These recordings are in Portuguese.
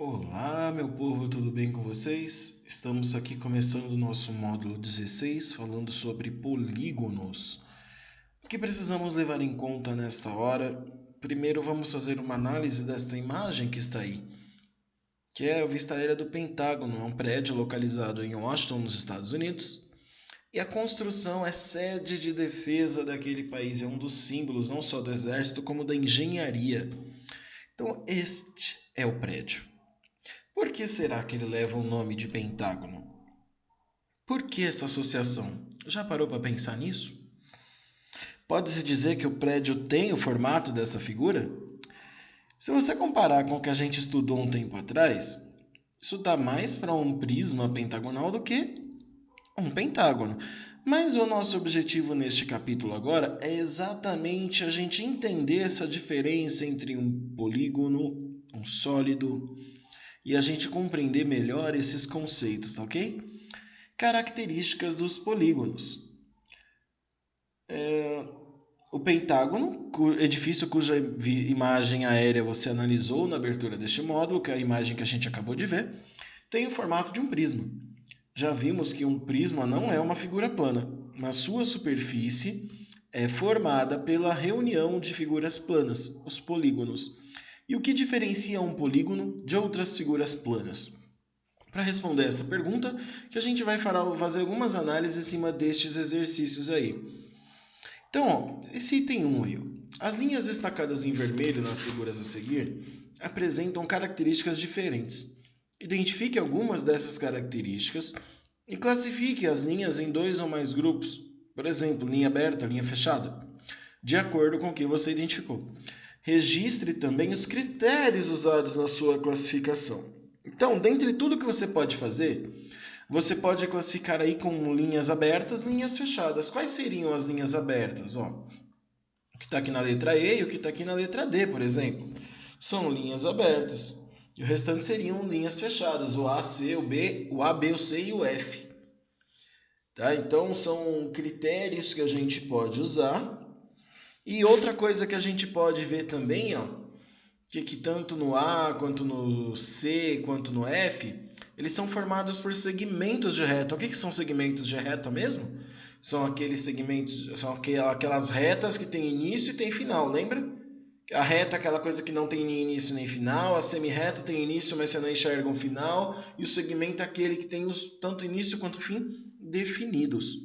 Olá, meu povo, tudo bem com vocês? Estamos aqui começando o nosso módulo 16, falando sobre polígonos. O que precisamos levar em conta nesta hora? Primeiro vamos fazer uma análise desta imagem que está aí, que é a vista aérea do Pentágono, é um prédio localizado em Washington, nos Estados Unidos. E a construção é sede de defesa daquele país, é um dos símbolos não só do exército, como da engenharia. Então este é o prédio. Por que será que ele leva o nome de Pentágono? Por que essa associação? Já parou para pensar nisso? Pode-se dizer que o prédio tem o formato dessa figura? Se você comparar com o que a gente estudou um tempo atrás, isso dá mais para um prisma pentagonal do que um pentágono. Mas o nosso objetivo neste capítulo agora é exatamente a gente entender essa diferença entre um polígono, um sólido, e a gente compreender melhor esses conceitos, tá ok? Características dos polígonos. O pentágono, edifício cuja imagem aérea você analisou na abertura deste módulo, que é a imagem que a gente acabou de ver, tem o formato de um prisma. Já vimos que um prisma não é uma figura plana. Na sua superfície é formada pela reunião de figuras planas, os polígonos. E o que diferencia um polígono de outras figuras planas? Para responder essa pergunta, que a gente vai fazer algumas análises em cima destes exercícios aí. Então, esse item 1 aí. As linhas destacadas em vermelho nas figuras a seguir apresentam características diferentes. Identifique algumas dessas características e classifique as linhas em 2 ou mais grupos, por exemplo, linha aberta, linha fechada, de acordo com o que você identificou. Registre também os critérios usados na sua classificação. Então, dentre tudo que você pode fazer, você pode classificar aí como linhas abertas, linhas fechadas. Quais seriam as linhas abertas? O que está aqui na letra E e o que está aqui na letra D, por exemplo. São linhas abertas. E o restante seriam linhas fechadas, o A, C, o B, o A, B, o C e o F. Tá? Então, são critérios que a gente pode usar. E outra coisa que a gente pode ver também, que tanto no A, quanto no C, quanto no F, eles são formados por segmentos de reta. O que são segmentos de reta mesmo? São aqueles segmentos, são aquelas retas que tem início e tem final, lembra? A reta é aquela coisa que não tem nem início nem final, a semirreta tem início, mas você não enxerga um final, e o segmento é aquele que tem tanto início quanto fim definidos.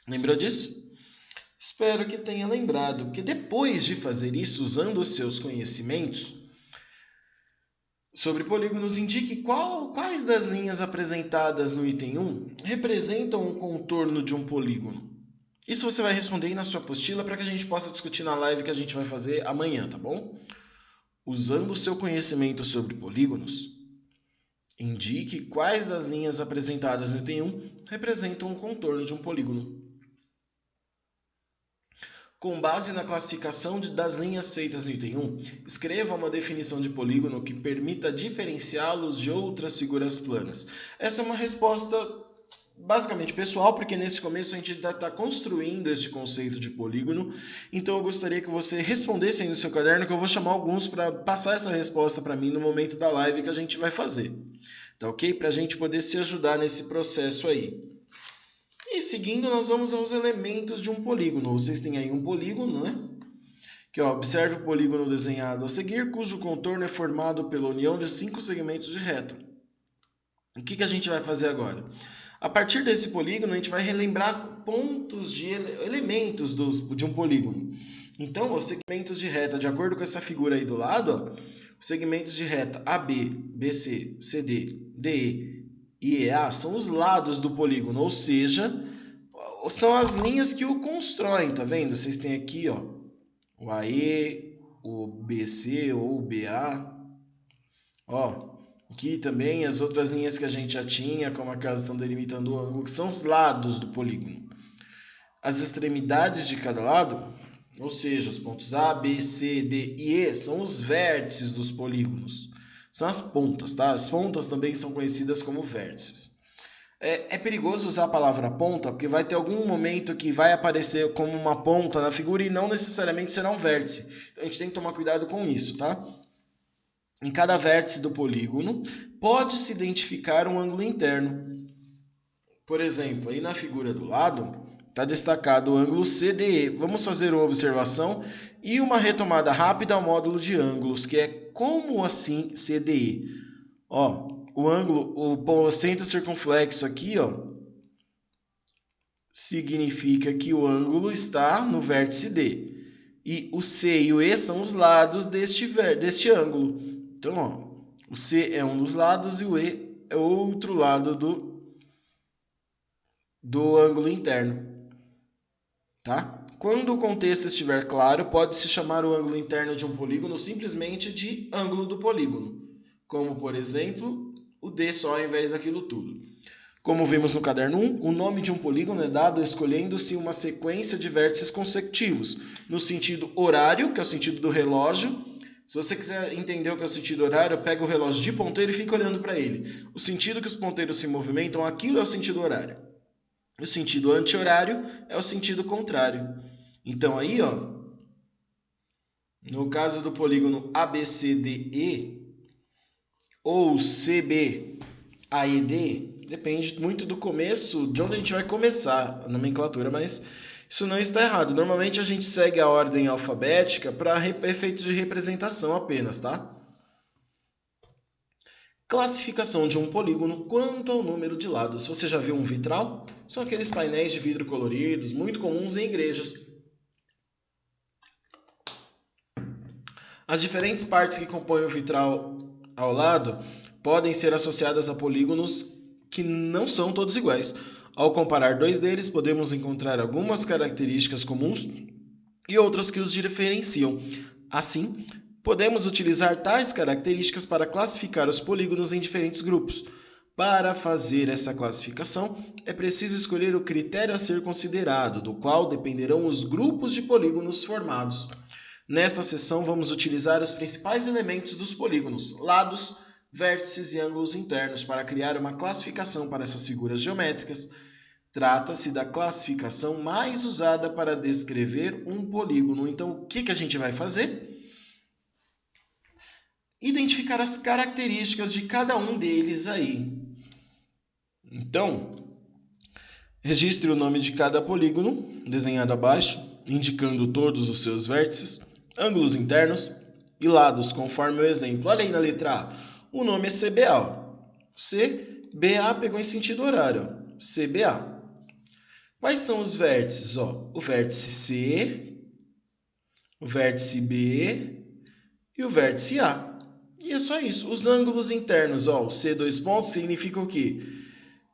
Lembrou disso? Espero que tenha lembrado que depois de fazer isso, usando os seus conhecimentos sobre polígonos, indique quais das linhas apresentadas no item 1 representam o contorno de um polígono. Isso você vai responder aí na sua apostila para que a gente possa discutir na live que a gente vai fazer amanhã, tá bom? Usando o seu conhecimento sobre polígonos, indique quais das linhas apresentadas no item 1 representam o contorno de um polígono. Com base na classificação das linhas feitas no item 1, escreva uma definição de polígono que permita diferenciá-los de outras figuras planas. Essa é uma resposta basicamente pessoal, porque nesse começo a gente ainda está construindo este conceito de polígono, então eu gostaria que você respondesse aí no seu caderno, que eu vou chamar alguns para passar essa resposta para mim no momento da live que a gente vai fazer. Tá ok? Para a gente poder se ajudar nesse processo aí. E seguindo, nós vamos aos elementos de um polígono. Vocês têm aí um polígono, né? Que observe o polígono desenhado a seguir, cujo contorno é formado pela união de 5 segmentos de reta. O que a gente vai fazer agora? A partir desse polígono, a gente vai relembrar pontos de elementos de um polígono. Então, os segmentos de reta, de acordo com essa figura aí do lado, os segmentos de reta AB, BC, CD, DE e EA são os lados do polígono, ou seja, são as linhas que o constroem, tá vendo? Vocês têm aqui o AE, o BC ou o BA. Aqui também as outras linhas que a gente já tinha, como aquelas que estão delimitando o ângulo, que são os lados do polígono. As extremidades de cada lado, ou seja, os pontos A, B, C, D e E, são os vértices dos polígonos. São as pontas, tá? As pontas também são conhecidas como vértices. É perigoso usar a palavra ponta, porque vai ter algum momento que vai aparecer como uma ponta na figura e não necessariamente será um vértice. Então a gente tem que tomar cuidado com isso, tá? em cada vértice do polígono, pode-se identificar um ângulo interno. Por exemplo, aí na figura do lado, está destacado o ângulo CDE. Vamos fazer uma observação e uma retomada rápida ao módulo de ângulos, que é como assim CDE? Ó, o ângulo, o centro circunflexo aqui, ó, significa que o ângulo está no vértice D. E o C e o E são os lados deste ângulo. Então, ó, o C é um dos lados e o E é outro lado do ângulo interno. Tá? Quando o contexto estiver claro, pode-se chamar o ângulo interno de um polígono simplesmente de ângulo do polígono, como, por exemplo, o D só ao invés daquilo tudo. Como vimos no caderno 1, o nome de um polígono é dado escolhendo-se uma sequência de vértices consecutivos, no sentido horário, que é o sentido do relógio. Se você quiser entender o que é o sentido horário, pega o relógio de ponteiro e fica olhando para ele. O sentido que os ponteiros se movimentam, aquilo é o sentido horário. O sentido anti-horário é o sentido contrário. Então aí, ó, no caso do polígono ABCDE ou CBAED, depende muito do começo, de onde a gente vai começar a nomenclatura, mas isso não está errado. Normalmente a gente segue a ordem alfabética para efeitos de representação apenas, tá? Classificação de um polígono quanto ao número de lados. Você já viu um vitral? São aqueles painéis de vidro coloridos, muito comuns em igrejas. As diferentes partes que compõem o vitral ao lado podem ser associadas a polígonos que não são todos iguais. Ao comparar dois deles, podemos encontrar algumas características comuns e outras que os diferenciam. Assim, podemos utilizar tais características para classificar os polígonos em diferentes grupos. Para fazer essa classificação, é preciso escolher o critério a ser considerado, do qual dependerão os grupos de polígonos formados. Nesta seção, vamos utilizar os principais elementos dos polígonos, lados, vértices e ângulos internos, para criar uma classificação para essas figuras geométricas. Trata-se da classificação mais usada para descrever um polígono. Então, o que a gente vai fazer? Identificar as características de cada um deles aí. Então, registre o nome de cada polígono, desenhado abaixo, indicando todos os seus vértices, ângulos internos e lados, conforme o exemplo. Olha aí na letra A, o nome é CBA. CBA pegou em sentido horário. CBA. Quais são os vértices? O vértice C, o vértice B e o vértice A. E é só isso. Os ângulos internos, o C dois pontos significa o quê?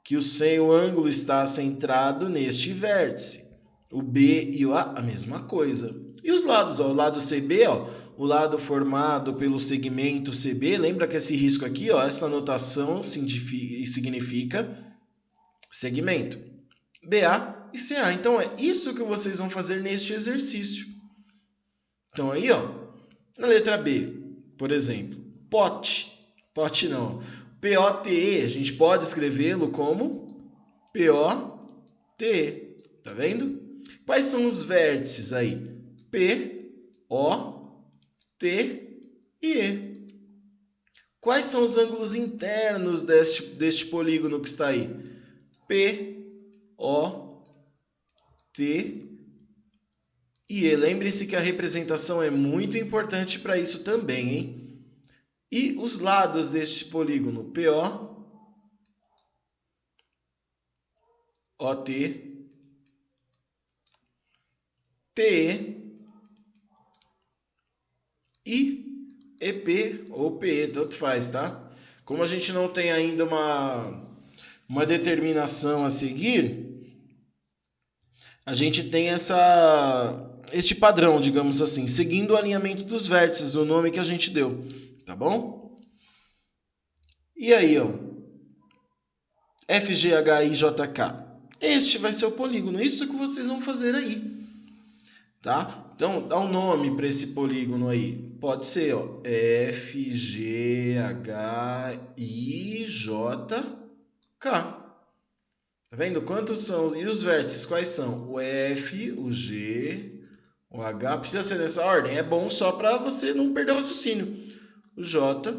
Que o ângulo está centrado neste vértice. O B e o A, a mesma coisa. E os lados, o lado CB, o lado formado pelo segmento CB, lembra que esse risco aqui, essa notação significa segmento. BA e CA. Então, é isso que vocês vão fazer neste exercício. Então, aí, na letra B, por exemplo, pote não, POTE, a gente pode escrevê-lo como POTE, tá vendo? Quais são os vértices aí? P, O, T e E. Quais são os ângulos internos deste polígono que está aí? P, O, T e E. Lembre-se que a representação é muito importante para isso também, hein? E os lados deste polígono? PO, OT, TE e EP ou PE, tanto faz, tá? Como a gente não tem ainda uma determinação a seguir, a gente tem este padrão, digamos assim, seguindo o alinhamento dos vértices do nome que a gente deu, tá bom? E aí, FGHIJK. Este vai ser o polígono, isso que vocês vão fazer aí, tá? Então, dá um nome para esse polígono aí. Pode ser, FGHIJK. Tá vendo? Quantos são? E os vértices, quais são? O F, o G, o H. Precisa ser nessa ordem? É bom só para você não perder o raciocínio. o J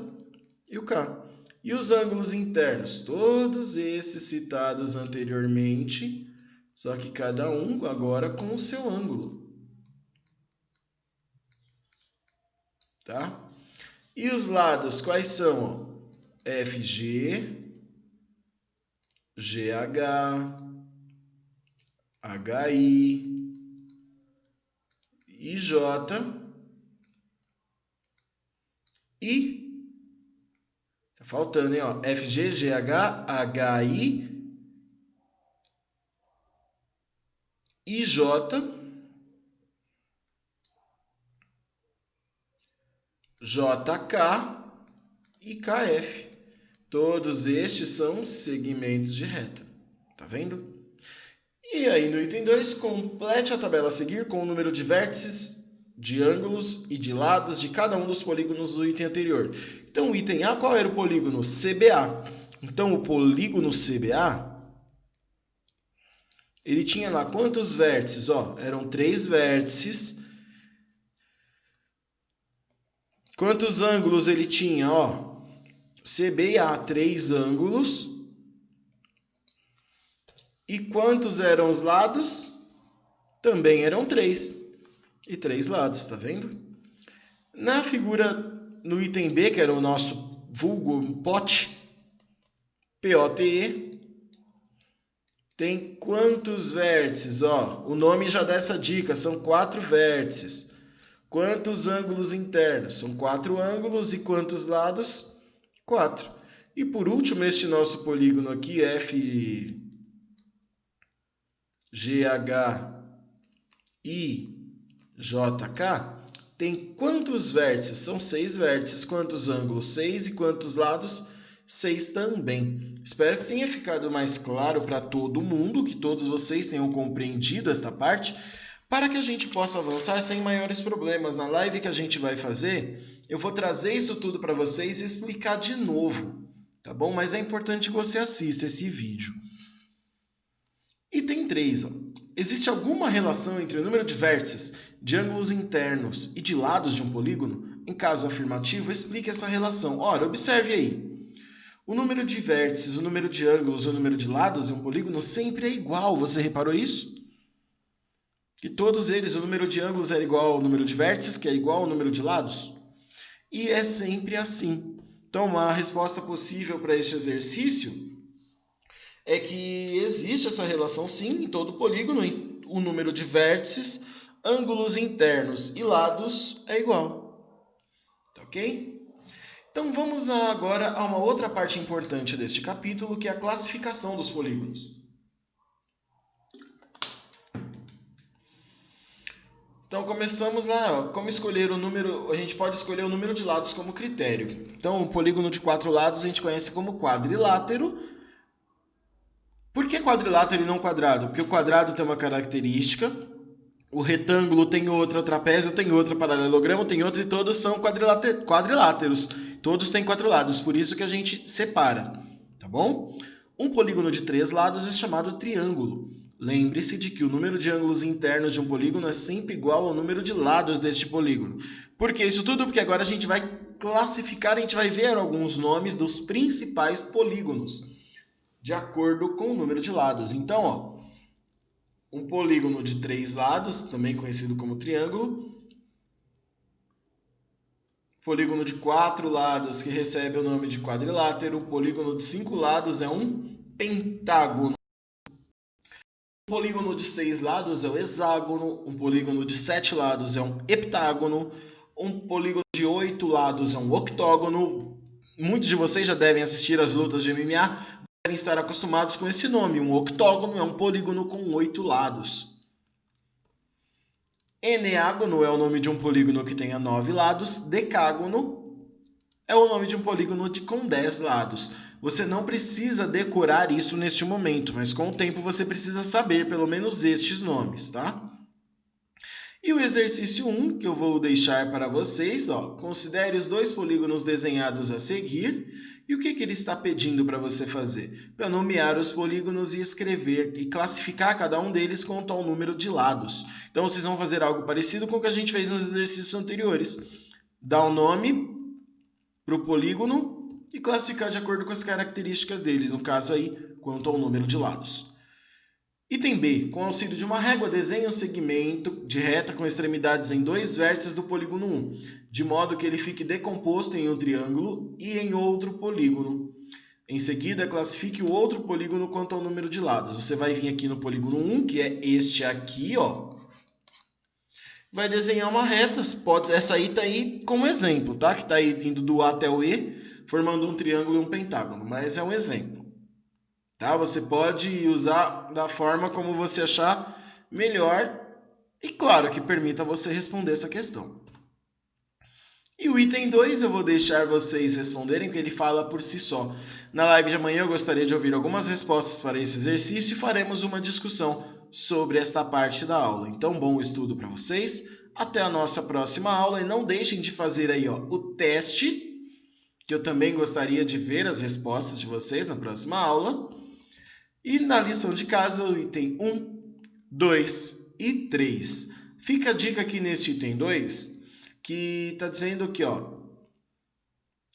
e o K. E os ângulos internos? Todos esses citados anteriormente, só que cada um agora com o seu ângulo. Tá? E os lados quais são? FG, GH, HI, IJ e... Tá faltando, hein? Ó, FG, GH, HI, IJ JK e KF. Todos estes são segmentos de reta. Tá vendo? E aí no item 2, complete a tabela a seguir com o número de vértices, de ângulos e de lados de cada um dos polígonos do item anterior. Então o item A, qual era o polígono? CBA. Então o polígono CBA, ele tinha lá quantos vértices? Ó, eram 3 vértices. Quantos ângulos ele tinha? Ó, CB e A, 3 ângulos. E quantos eram os lados? Também eram 3. E 3 lados, tá vendo? Na figura, no item B, que era o nosso vulgo pote, POTE, tem quantos vértices? Ó, o nome já dá essa dica, são 4 vértices. Quantos ângulos internos? São 4 ângulos. E quantos lados? 4. E por último, este nosso polígono aqui, FGH e JK, tem quantos vértices? São 6 vértices. Quantos ângulos? 6. E quantos lados? 6 também. Espero que tenha ficado mais claro para todo mundo, que todos vocês tenham compreendido esta parte, para que a gente possa avançar sem maiores problemas. Na live que a gente vai fazer, eu vou trazer isso tudo para vocês e explicar de novo, tá bom? Mas é importante que você assista esse vídeo. Item 3. Ó. Existe alguma relação entre o número de vértices, de ângulos internos e de lados de um polígono? Em caso afirmativo, explique essa relação. Ora, observe aí. O número de vértices, o número de ângulos e o número de lados em um polígono sempre é igual. Você reparou isso? Que todos eles, o número de ângulos é igual ao número de vértices, que é igual ao número de lados. E é sempre assim. Então, uma resposta possível para este exercício é que existe essa relação, sim, em todo polígono. O número de vértices, ângulos internos e lados é igual. Tá ok? Então, vamos agora a uma outra parte importante deste capítulo, que é a classificação dos polígonos. Então, começamos lá, ó, como escolher o número, a gente pode escolher o número de lados como critério. Então, o polígono de 4 lados a gente conhece como quadrilátero. Por que quadrilátero e não quadrado? Porque o quadrado tem uma característica, o retângulo tem outra, o trapézio tem outra, o paralelogramo tem outra, e todos são quadriláteros. Todos têm 4 lados, por isso que a gente separa, tá bom? Um polígono de 3 lados é chamado triângulo. Lembre-se de que o número de ângulos internos de um polígono é sempre igual ao número de lados deste polígono. Por que isso tudo? Porque agora a gente vai classificar, a gente vai ver alguns nomes dos principais polígonos, de acordo com o número de lados. Então, ó, um polígono de 3 lados, também conhecido como triângulo. Polígono de 4 lados, que recebe o nome de quadrilátero. Polígono de 5 lados é um pentágono. Um polígono de 6 lados é o hexágono. Um polígono de 7 lados é um heptágono. Um polígono de 8 lados é um octógono. Muitos de vocês já devem assistir às lutas de MMA, devem estar acostumados com esse nome. Um octógono é um polígono com 8 lados. Eneágono é o nome de um polígono que tenha 9 lados. Decágono é o nome de um polígono com 10 lados. Você não precisa decorar isso neste momento, mas com o tempo você precisa saber pelo menos estes nomes, tá? E o exercício 1, que eu vou deixar para vocês, ó, considere os 2 polígonos desenhados a seguir. E o que ele está pedindo para você fazer? Para nomear os polígonos e escrever e classificar cada um deles quanto ao número de lados. Então, vocês vão fazer algo parecido com o que a gente fez nos exercícios anteriores. Dá o nome para o polígono e classificar de acordo com as características deles, no caso aí, quanto ao número de lados. Item B. Com auxílio de uma régua, desenhe um segmento de reta com extremidades em 2 vértices do polígono 1, de modo que ele fique decomposto em um triângulo e em outro polígono. Em seguida, classifique o outro polígono quanto ao número de lados. Você vai vir aqui no polígono 1, que é este aqui, ó. Vai desenhar uma reta. Essa aí está aí como exemplo, tá? Que está aí indo do A até o E, formando um triângulo e um pentágono, mas é um exemplo. Tá? Você pode usar da forma como você achar melhor e, claro, que permita você responder essa questão. E o item 2 eu vou deixar vocês responderem, porque ele fala por si só. Na live de amanhã eu gostaria de ouvir algumas respostas para esse exercício e faremos uma discussão sobre esta parte da aula. Então, bom estudo para vocês. Até a nossa próxima aula e não deixem de fazer aí, ó, o teste, que eu também gostaria de ver as respostas de vocês na próxima aula. E na lição de casa, o item 1, 2 e 3. Fica a dica aqui neste item 2, que está dizendo aqui, ó,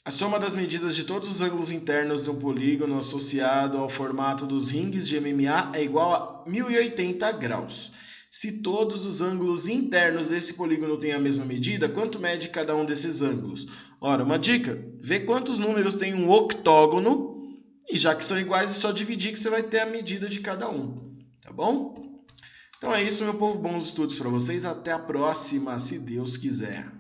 a soma das medidas de todos os ângulos internos de um polígono associado ao formato dos rings de MMA é igual a 1080 graus. Se todos os ângulos internos desse polígono têm a mesma medida, quanto mede cada um desses ângulos? Ora, uma dica, vê quantos números tem um octógono, e já que são iguais, é só dividir que você vai ter a medida de cada um, tá bom? Então é isso, meu povo. Bons estudos para vocês. Até a próxima, se Deus quiser.